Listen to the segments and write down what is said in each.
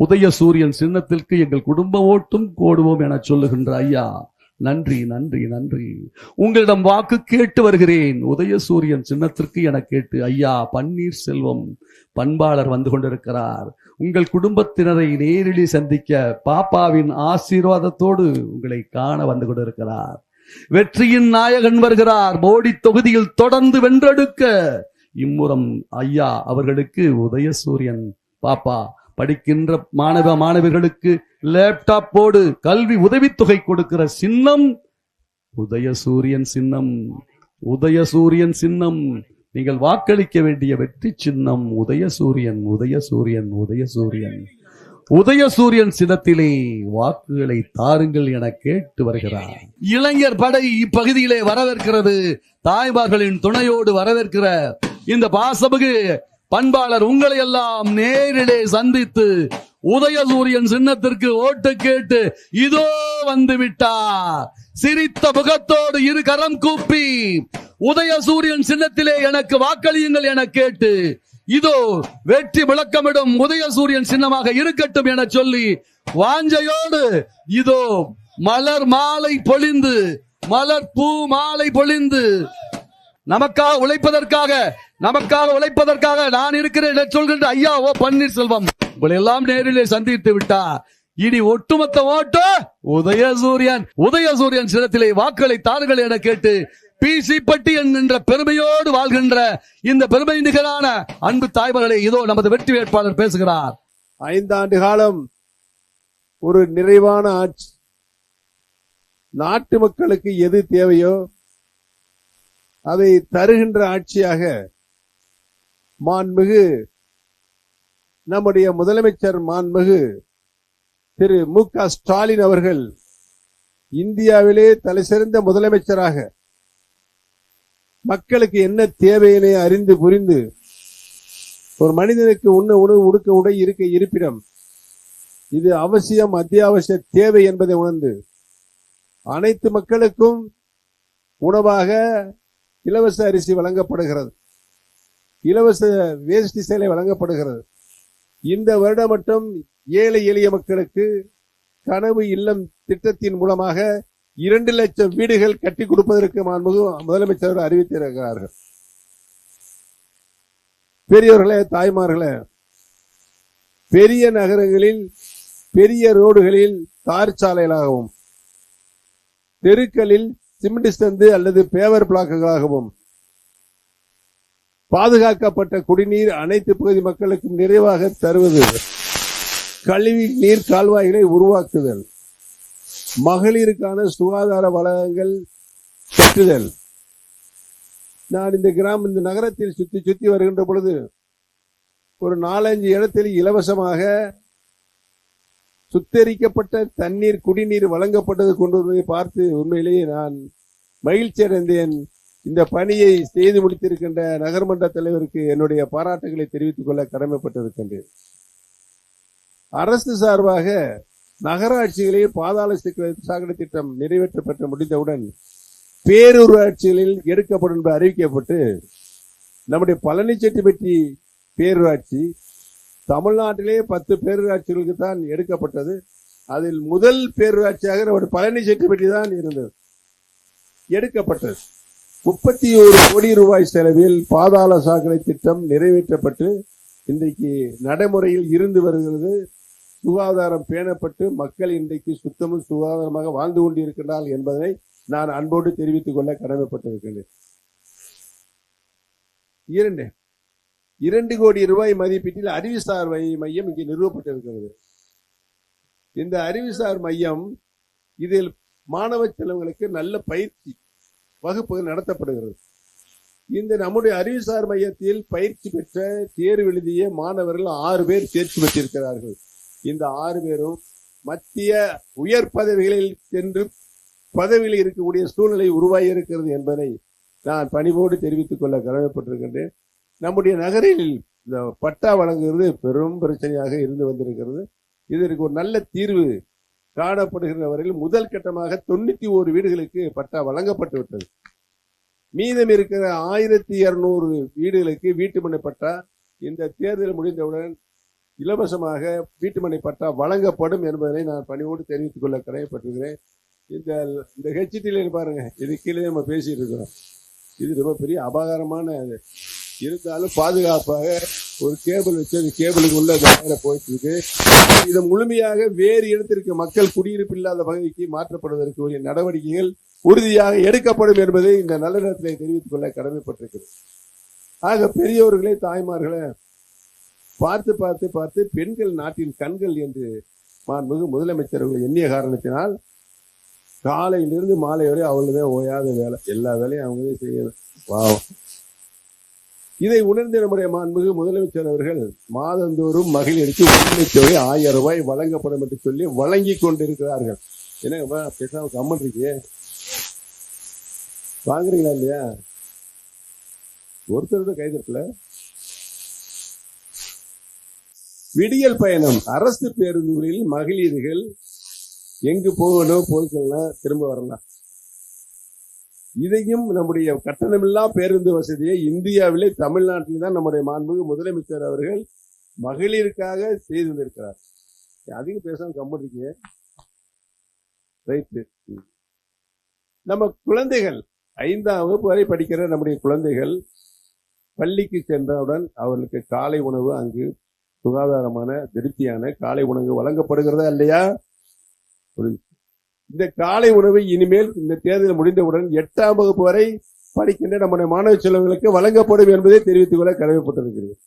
உதயசூரியன் சின்னத்திற்கு எங்கள் குடும்ப ஓட்டும் போடுவோம் என சொல்லுகின்ற ஐயா, நன்றி நன்றி நன்றி. உங்களிடம் வாக்கு கேட்டு வருகிறேன். உதயசூரியன் சின்னத்திற்கு என கேட்டு ஐயா பன்னீர்செல்வம் பண்பாளர் வந்து கொண்டிருக்கிறார். உங்கள் குடும்பத்தினரை நேரில் சந்திக்க பாப்பாவின் ஆசீர்வாதத்தோடு உங்களை காண வந்து கொண்டிருக்கிறார். வெற்றியின் நாயகன் வருகிறார். மோடி தொகுதியில் தொடர்ந்து வென்றெடுக்க இம்முறம் ஐயா அவர்களுக்கு உதயசூரியன் பாப்பா படிக்கின்ற மாணவர்களுக்கு லேப்டாப்போடு கல்வி உதவித்தொகை கொடுக்கிற சின்னம் உதயசூரியன் சின்னம். உதயசூரியன் சின்னம் நீங்கள் வாக்களிக்க வேண்டிய வெற்றி சின்னம் உதயசூரியன். உதயசூரியன் உதயசூரியன் உதயசூரியன் சின்னத்திலே வாக்குகளை தாருங்கள் என கேட்டு வருகிறார். இளைஞர் படை இப்பகுதியிலே வரவேற்கிறது. தாய்மார்களின் துணையோடு வரவேற்கிற இந்த பாசமிகு பண்பாளர் உங்களை எல்லாம் நேரிலே சந்தித்து உதயசூரியன் சின்னத்திற்கு ஓட்டு கேட்டு இதோ வந்து விட்டார். சிரித்த முகத்தோடு இரு கரம் கூப்பி உதயசூரியன் சின்னத்திலே எனக்கு வாக்களியுங்கள் என கேட்டு இதோ வெற்றி விளக்கமிடும் உதயசூரியன் சின்னமாக இருக்கட்டும் என சொல்லி வாஞ்சையோடு இதோ மலர் மாலை பொழிந்து மலர் பூ மாலை பொழிந்து நமக்காக உழைப்பதற்காக நான் இருக்கிறேன் சொல்கின்ற ஐயா ஓ பன்னீர்செல்வம் உங்களை எல்லாம் நேரிலே சந்தித்து விட்டார். இனி ஒட்டுமொத்த ஓட்டு உதயசூரியன் சின்னத்திலே வாக்களை தாருங்கள் என கேட்டு பிசி பட்டி என்கின்ற பெருமையோடு வாழ்கின்ற இந்த பெருமை நிகரான அன்பு தாய்மார்களே, இதோ நமது வெற்றி வேட்பாளர் பேசுகிறார். 5 ஆண்டு காலம் ஒரு நிறைவான ஆட்சி. நாட்டு மக்களுக்கு எது தேவையோ அதை தருகின்ற ஆட்சியாக மாண்புமிகு நம்முடைய முதலமைச்சர் மாண்புமிகு திரு மு.க. ஸ்டாலின் அவர்கள் இந்தியாவிலே தலைசிறந்த முதலமைச்சராக மக்களுக்கு என்ன தேவையினை அறிந்து புரிந்து ஒரு மனிதனுக்கு உண்ண உணவு உடுக்க உடை இருக்க இருப்பிடம் இது அவசியம் அத்தியாவசிய தேவை என்பதை உணர்ந்து அனைத்து மக்களுக்கும் உணவாக இலவச அரிசி வழங்கப்படுகிறது, இலவச வேஷ்டி சேலை வழங்கப்படுகிறது. இந்த வருடம் மட்டும் ஏழை எளிய மக்களுக்கு கனவு இல்லம் திட்டத்தின் மூலமாக 2 லட்சம் வீடுகள் கட்டி கொடுப்பதற்கு முதலமைச்சர் அறிவித்திருக்கிறார்கள். பெரியவர்களே, தாய்மார்களே, பெரிய நகரங்களில் பெரிய ரோடுகளில் தார் சாலைகளாகவும் தெருக்களில் சிமெண்ட் சந்து அல்லது பேவர் பிளாக்குகளாகவும் பாதுகாக்கப்பட்ட குடிநீர் அனைத்து பகுதி மக்களுக்கும் நிறைவாக தருவது, கழிவு நீர் கால்வாய்களை உருவாக்குதல், மகளிருக்கான சுகாதார வளங்கள் பெற்றுதல். நான் இந்த நகரத்தில் சுத்தி வருகின்ற பொழுது ஒரு 4-5 இடத்தில் இலவசமாக சுத்தரிக்கப்பட்ட தண்ணீர் குடிநீர் வழங்கப்பட்டது கொண்டு வருவதை பார்த்து உண்மையிலேயே நான் மகிழ்ச்சி அடைந்தேன். இந்த பணியை செய்து முடித்திருக்கின்ற நகர்மன்ற தலைவருக்கு என்னுடைய பாராட்டுகளை தெரிவித்துக் கொள்ள கடமைப்பட்டிருக்கின்றேன். அரசு சார்பாக நகராட்சிகளில் பாதாள சாக்கடை திட்டம் நிறைவேற்றப்பட்டு முடிந்தவுடன் பேரூராட்சிகளில் எடுக்கப்படும் என்று அறிவிக்கப்பட்டு நம்முடைய பழனிச்செட்டிப்பட்டி பேரூராட்சி தமிழ்நாட்டிலே 10 பேரூராட்சிகளுக்கு தான் எடுக்கப்பட்டது. அதில் முதல் பேரூராட்சியாக நம்முடைய பழனிச்செட்டிப்பட்டி தான் இருந்தது, எடுக்கப்பட்டது. 31 கோடி ரூபாய் செலவில் பாதாள சாக்கடை திட்டம் நிறைவேற்றப்பட்டு இன்றைக்கு நடைமுறையில் இருந்து வருகிறது. சுகாதாரம் பேணப்பட்டு மக்கள் இன்றைக்கு சுத்தமும் சுகாதாரமாக வாழ்ந்து கொண்டிருக்கிறார்கள் என்பதை நான் அன்போடு தெரிவித்துக் கொள்ள கடமைப்பட்டிருக்கிறேன். 2 கோடி ரூபாய் மதிப்பீட்டில் அறிவுசார் மையம் இங்கே நிறுவப்பட்டிருக்கிறது. இந்த அறிவுசார் மையம் இதில் மாணவ செல்வங்களுக்கு நல்ல பயிற்சி வகுப்புகள் நடத்தப்படுகிறது. இந்த நம்முடைய அறிவுசார் மையத்தில் பயிற்சி பெற்ற தேர்வு எழுதிய மாணவர்கள் 6 பேர் தேர்ச்சி பெற்றிருக்கிறார்கள். இந்த 6 பேரும் மத்திய உயர் பதவிகளில் சென்று பதவியில் இருக்கக்கூடிய சூழ்நிலை உருவாகி இருக்கிறது என்பதை நான் பணிவோடு தெரிவித்துக் கொள்ள கடமைப்பட்டிருக்கின்றேன். நம்முடைய நகரில் இந்த பட்டா வழங்குகிறது பெரும் பிரச்சனையாக இருந்து வந்திருக்கிறது. இதற்கு ஒரு நல்ல தீர்வு காணப்படுகிற வரையில் முதல் கட்டமாக 91 வீடுகளுக்கு பட்டா வழங்கப்பட்டு விட்டது. மீதம் இருக்கிற 1200 வீடுகளுக்கு வீட்டுமனை பட்டா இந்த தேர்தல் முடிந்தவுடன் இலவசமாக வீட்டுமனை பட்டா வழங்கப்படும் என்பதனை நான் பணிவோடு தெரிவித்துக் கொள்ள கடமைப்பட்டிருக்கிறேன். இந்த ஹெச்டில பாருங்க, இது கீழே நம்ம பேசிட்டு இருக்கிறோம். இது ரொம்ப பெரிய அபாகாரமான இருந்தாலும் பாதுகாப்பாக ஒரு கேபிள் வச்சு அந்த கேபிளுக்கு உள்ள போயிட்டு இருக்கு. இது முழுமையாக வேறு இடத்திற்கு மக்கள் குடியிருப்பு இல்லாத பகுதிக்கு மாற்றப்படுவதற்கு உரிய நடவடிக்கைகள் உறுதியாக எடுக்கப்படும் என்பதை இந்த நல்ல நேரத்தில் தெரிவித்துக் கொள்ள கடமைப்பட்டிருக்கிறது. ஆக பெரியவர்களே, தாய்மார்களே, பார்த்து பார்த்து பார்த்து பெண்கள் நாட்டின் கண்கள் என்று மாண்புமிகு முதலமைச்சர் அவர்கள் எண்ணிய காரணத்தினால் காலையிலிருந்து மாலை வரை அவங்களுமே ஓயாத வேலை, எல்லா வேலையும் அவங்களே செய்யணும். பாவம். இதை உணர்ந்த நம்முடைய மாண்புமிகு முதலமைச்சர் அவர்கள் மாதந்தோறும் மகளிருக்கு உரிமைத்தொகை 1000 ரூபாய் வழங்கப்படும் என்று சொல்லி வழங்கி கொண்டிருக்கிறார்கள். என்ன பேசாம கம்மன் இருக்கே, வாங்குறீங்களா இல்லையா? ஒருத்தரோட கைதட்டல. விடியல் பயணம் அரசு பேருந்துகளில் மகளிர்கள் எங்கு போகணும், போய்க்கலாம், திரும்ப வரலாம். இதையும் நம்முடைய கட்டணமில்லா பேருந்து வசதியை இந்தியாவிலே தமிழ்நாட்டில் தான் நம்முடைய மாண்புமிகு முதலமைச்சர் அவர்கள் மகளிருக்காக செய்திருக்கிறார். அதிகம் பேசாம கம்மிருக்கீங்க. ரைட்டு. நம்ம குழந்தைகள் 5ஆம் வகுப்பு வரை படிக்கிற நம்முடைய குழந்தைகள் பள்ளிக்கு சென்றவுடன் அவர்களுக்கு காலை உணவு அங்கு சுகாதாரமான திருப்தியான காலை உணவு வழங்கப்படுகிறதா இல்லையா? இந்த காலை உணவை இனிமேல் இந்த தேர்தல் முடிந்தவுடன் 8ஆம் வகுப்பு வரை படிக்கின்ற நம்முடைய மாணவ செல்வங்களுக்கு வழங்கப்படும் என்பதை தெரிவித்துக் கொள்ள கடமைப்பட்டிருக்கிறேன்.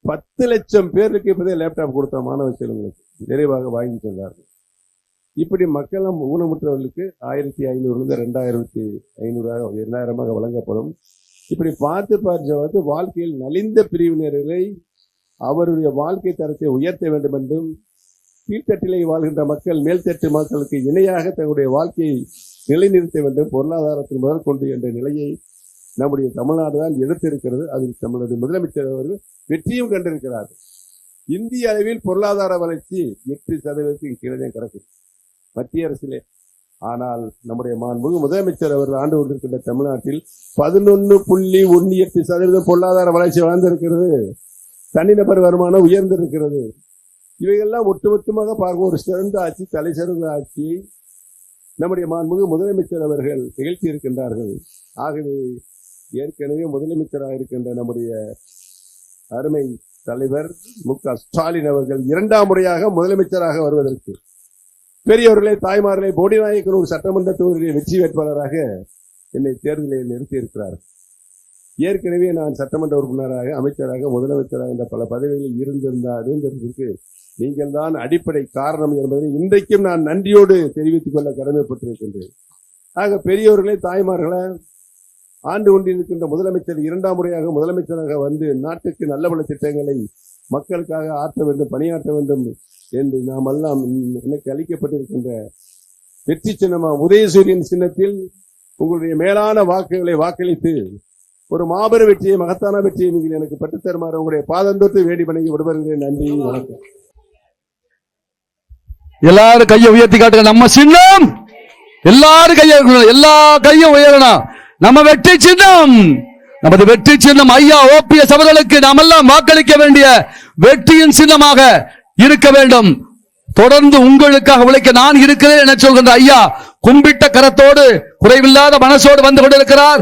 10 லட்சம் பேருக்கு இப்போதே லேப்டாப் கொடுத்த மாணவ செல்வங்களுக்கு நிறைவாக வாங்கி சென்றார்கள். இப்படி மக்களும் ஊனமுற்றவர்களுக்கு 1500 2500 2000 வழங்கப்படும். இப்படி பார்த்து பார்த்து வாழ்க்கையில் நலிந்த பிரிவினர்களை அவருடைய வாழ்க்கை தரத்தை உயர்த்த வேண்டும் என்றும் கீழ்த்தட்டிலே வாழ்கின்ற மக்கள் மேல்தட்டு மக்களுக்கு இணையாக தங்களுடைய வாழ்க்கையை நிலைநிறுத்த வேண்டும், பொருளாதாரத்தில் முதல் கொண்டு என்ற நிலையை நம்முடைய தமிழ்நாடு தான் எதிர்த்திருக்கிறது. அதில் நம்மளுடைய முதலமைச்சர் அவர்கள் வெற்றியும் கண்டிருக்கிறார். இந்திய அளவில் பொருளாதார வளர்ச்சி 8% கீழே கிடக்கு மத்திய அரசிலே. ஆனால் நம்முடைய மாண்புமிகு முதலமைச்சர் அவர்கள் ஆண்டு கொண்டிருக்கின்ற தமிழ்நாட்டில் 11.18% பொருளாதார வளர்ச்சி வளர்ந்திருக்கிறது. தனிநபர் வருமானம் உயர்ந்திருக்கிறது. இவையெல்லாம் ஒட்டுமொத்தமாக பார்க்கும் ஒரு சிறந்த ஆட்சி, தலை சிறந்த ஆட்சியை நம்முடைய மாண்புமிகு முதலமைச்சர் அவர்கள் நிகழ்த்தி இருக்கின்றார்கள். ஆகவே ஏற்கனவே முதலமைச்சராக இருக்கின்ற நம்முடைய அருமை தலைவர் மு.க. ஸ்டாலின் அவர்கள் 2ஆம் முறையாக முதலமைச்சராக வருவதற்கு பெரியவர்களே, தாய்மார்களே, போடிநாயக்கனூர் சட்டமன்ற தொகுதியிலே வெற்றி வேட்பாளராக என்னை தேர்தலில் நிறுத்தியிருக்கிறார். ஏற்கனவே நான் சட்டமன்ற உறுப்பினராக, அமைச்சராக, முதலமைச்சராக என்ற பல பதவிகளில் இருந்திருந்ததற்கு நீங்கள் தான் அடிப்படை காரணம் என்பதை இன்றைக்கும் நான் நன்றியோடு தெரிவித்துக் கொள்ள கடமைப்பட்டிருக்கின்றேன். ஆக பெரியவர்களே, தாய்மார்களே, ஆண்டு கொண்டிருக்கின்ற முதலமைச்சர் 2ஆம் முறையாக முதலமைச்சராக வந்து நாட்டுக்கு நல்ல பல திட்டங்களை மக்களுக்காக ஆற்ற வேண்டும், பணியாற்ற வேண்டும் என்று நாம் எல்லாம் எனக்கு அளிக்கப்பட்டிருக்கின்ற வெற்றி சின்னமா உதயசூரியன் சின்னத்தில் உங்களுடைய மேலான வாக்குகளை வாக்களித்து ஒரு மாபெரும் வெற்றியை, மகத்தான வெற்றியை நீங்கள் எனக்கு பெற்றுத்தருமாறு உங்களுடைய பாதந்தொட்டு வேண்டி வணங்கி விடுபடுகிறேன். நன்றி, வணக்கம். எல்லாரும் கையை உயர்த்தி காட்டுங்க. நம்ம சின்னம் எல்லாரும் எல்லா கையும் உயரணும். நம்ம வெற்றி சின்னம், நமது வெற்றி சின்னம் ஐயா OPS அவர்களுக்கு நாம் எல்லாம் வாக்களிக்க வேண்டிய வெற்றியின் சின்னமாக இருக்க வேண்டும். தொடர்ந்து உங்களுக்காக உழைக்க நான் இருக்கிறேன் என சொல்கின்ற ஐயா கும்பிட்ட கரத்தோடு குறைவில்லாத மனசோடு வந்து கொண்டிருக்கிறார்.